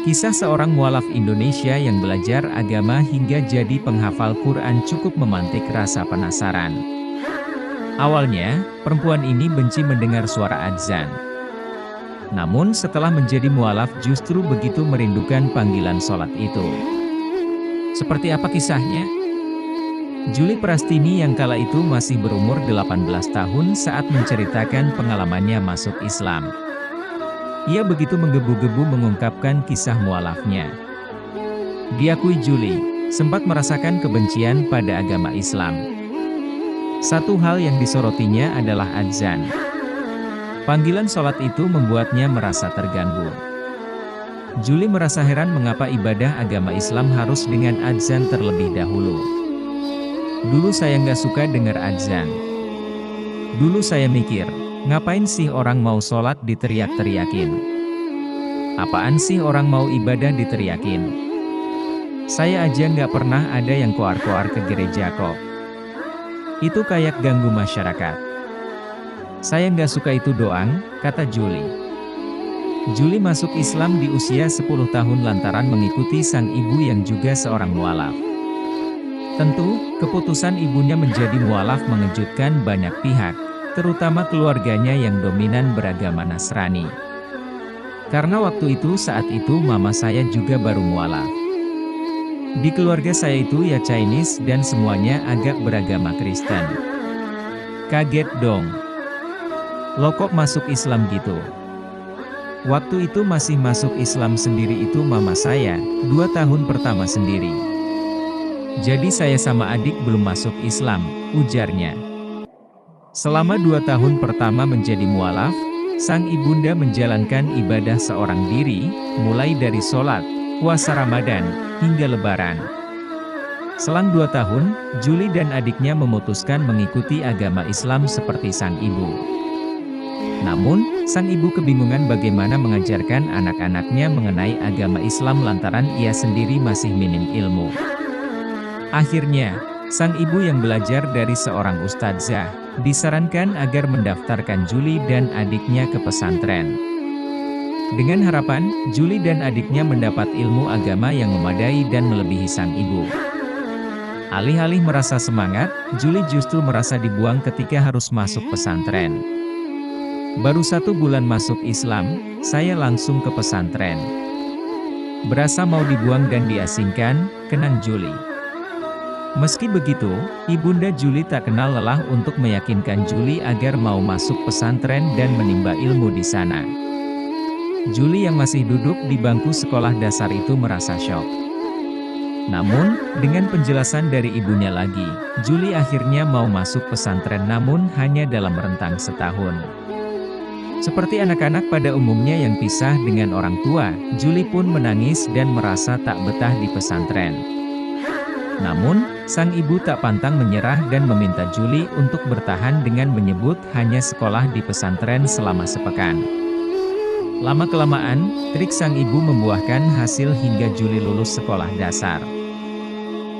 Kisah seorang mualaf Indonesia yang belajar agama hingga jadi penghafal Quran cukup memantik rasa penasaran. Awalnya, perempuan ini benci mendengar suara adzan. Namun setelah menjadi mualaf justru begitu merindukan panggilan sholat itu. Seperti apa kisahnya? Juli Prastini yang kala itu masih berumur 18 tahun saat menceritakan pengalamannya masuk Islam. Ia begitu menggebu-gebu mengungkapkan kisah mualafnya. Diakui Juli, sempat merasakan kebencian pada agama Islam. Satu hal yang disorotinya adalah adzan. Panggilan sholat itu membuatnya merasa terganggu. Juli merasa heran mengapa ibadah agama Islam harus dengan adzan terlebih dahulu. Dulu saya nggak suka dengar adzan. Dulu saya mikir, ngapain sih orang mau sholat diteriak-teriakin? Apaan sih orang mau ibadah diteriakin? Saya aja nggak pernah ada yang koar-koar ke gereja kok. Itu kayak ganggu masyarakat. Saya nggak suka itu doang, kata Juli. Juli masuk Islam di usia 10 tahun lantaran mengikuti sang ibu yang juga seorang mualaf. Tentu, keputusan ibunya menjadi mualaf mengejutkan banyak pihak, terutama keluarganya yang dominan beragama Nasrani. Karena waktu itu saat itu mama saya juga baru mualaf. Di keluarga saya itu ya Chinese dan semuanya agak beragama Kristen. Kaget dong. Loh kok masuk Islam gitu? Waktu itu masih masuk Islam sendiri itu mama saya, 2 tahun pertama sendiri. Jadi saya sama adik belum masuk Islam, ujarnya. Selama 2 tahun pertama menjadi mualaf, sang ibunda menjalankan ibadah seorang diri, mulai dari sholat, puasa Ramadan, hingga Lebaran. Selang 2 tahun, Juli dan adiknya memutuskan mengikuti agama Islam seperti sang ibu. Namun, sang ibu kebingungan bagaimana mengajarkan anak-anaknya mengenai agama Islam lantaran ia sendiri masih minim ilmu. Akhirnya, sang ibu yang belajar dari seorang ustadzah, disarankan agar mendaftarkan Juli dan adiknya ke pesantren. Dengan harapan, Juli dan adiknya mendapat ilmu agama yang memadai dan melebihi sang ibu. Alih-alih merasa semangat, Juli justru merasa dibuang ketika harus masuk pesantren. Baru 1 bulan masuk Islam, saya langsung ke pesantren. Berasa mau dibuang dan diasingkan, kenang Juli. Meski begitu, ibunda Juli tak kenal lelah untuk meyakinkan Juli agar mau masuk pesantren dan menimba ilmu di sana. Juli yang masih duduk di bangku sekolah dasar itu merasa syok. Namun, dengan penjelasan dari ibunya lagi, Juli akhirnya mau masuk pesantren namun hanya dalam rentang setahun. Seperti anak-anak pada umumnya yang pisah dengan orang tua, Juli pun menangis dan merasa tak betah di pesantren. Namun, sang ibu tak pantang menyerah dan meminta Juli untuk bertahan dengan menyebut hanya sekolah di pesantren selama sepekan. Lama-kelamaan, trik sang ibu membuahkan hasil hingga Juli lulus sekolah dasar.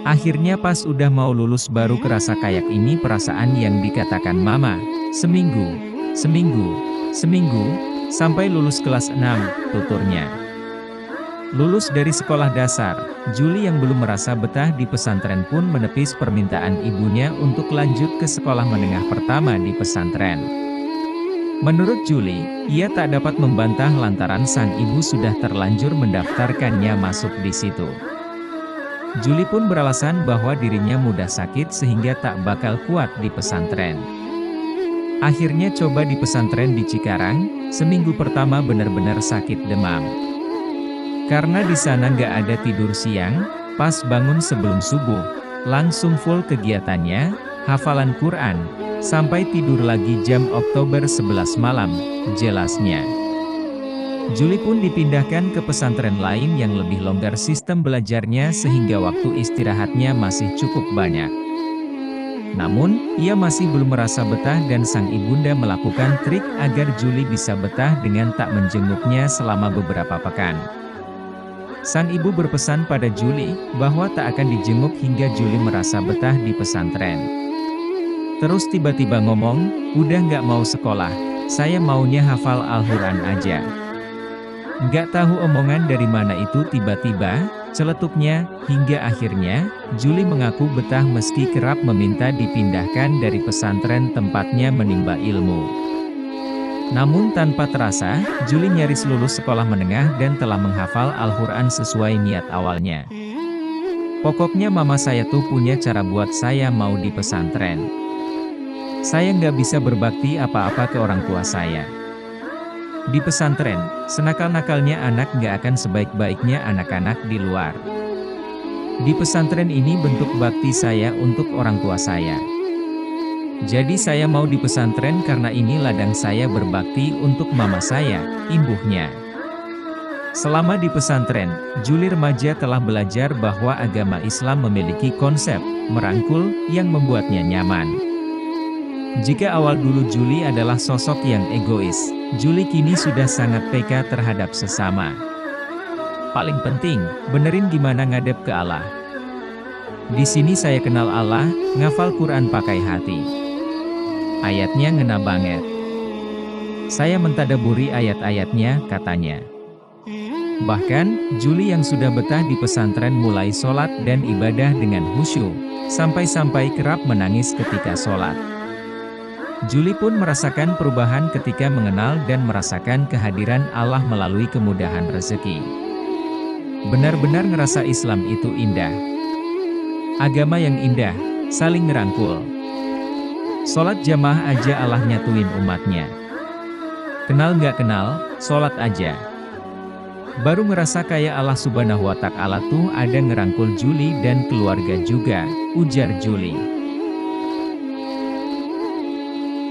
Akhirnya pas udah mau lulus baru kerasa kayak ini perasaan yang dikatakan mama, seminggu, sampai lulus kelas 6, tuturnya. Lulus dari sekolah dasar, Juli yang belum merasa betah di pesantren pun menepis permintaan ibunya untuk lanjut ke sekolah menengah pertama di pesantren. Menurut Juli, ia tak dapat membantah lantaran sang ibu sudah terlanjur mendaftarkannya masuk di situ. Juli pun beralasan bahwa dirinya mudah sakit sehingga tak bakal kuat di pesantren. Akhirnya coba di pesantren di Cikarang, seminggu pertama benar-benar sakit demam. Karena di sana nggak ada tidur siang, pas bangun sebelum subuh, langsung full kegiatannya, hafalan Quran, sampai tidur lagi jam Oktober 11 malam, jelasnya. Juli pun dipindahkan ke pesantren lain yang lebih longgar sistem belajarnya sehingga waktu istirahatnya masih cukup banyak. Namun, ia masih belum merasa betah dan sang ibunda melakukan trik agar Juli bisa betah dengan tak menjenguknya selama beberapa pekan. Sang ibu berpesan pada Juli bahwa tak akan dijenguk hingga Juli merasa betah di pesantren. Terus tiba-tiba ngomong, udah nggak mau sekolah, saya maunya hafal Al-Quran aja. Nggak tahu omongan dari mana itu tiba-tiba, celetuknya, hingga akhirnya, Juli mengaku betah meski kerap meminta dipindahkan dari pesantren tempatnya menimba ilmu. Namun tanpa terasa, Juli nyaris lulus sekolah menengah dan telah menghafal Al-Quran sesuai niat awalnya. Pokoknya mama saya tuh punya cara buat saya mau di pesantren. Saya nggak bisa berbakti apa-apa ke orang tua saya. Di pesantren, senakal-nakalnya anak nggak akan sebaik-baiknya anak-anak di luar. Di pesantren ini bentuk bakti saya untuk orang tua saya. Jadi saya mau di pesantren karena ini ladang saya berbakti untuk mama saya, imbuhnya. Selama di pesantren, Juli remaja telah belajar bahwa agama Islam memiliki konsep merangkul yang membuatnya nyaman. Jika awal dulu Juli adalah sosok yang egois, Juli kini sudah sangat peka terhadap sesama. Paling penting, benerin gimana ngadep ke Allah. Di sini saya kenal Allah, ngafal Quran pakai hati. Ayatnya ngena banget. Saya mentadaburi ayat-ayatnya, katanya. Bahkan, Juli yang sudah betah di pesantren mulai sholat dan ibadah dengan khusyuk, sampai-sampai kerap menangis ketika sholat. Juli pun merasakan perubahan ketika mengenal dan merasakan kehadiran Allah melalui kemudahan rezeki. Benar-benar ngerasa Islam itu indah. Agama yang indah, saling ngerangkul. Sholat jamaah aja Allah nyatuin umatnya. Kenal nggak kenal, sholat aja. Baru ngerasa kayak Allah Subhanahu wa Ta'ala tuh ada ngerangkul Juli dan keluarga juga, ujar Juli.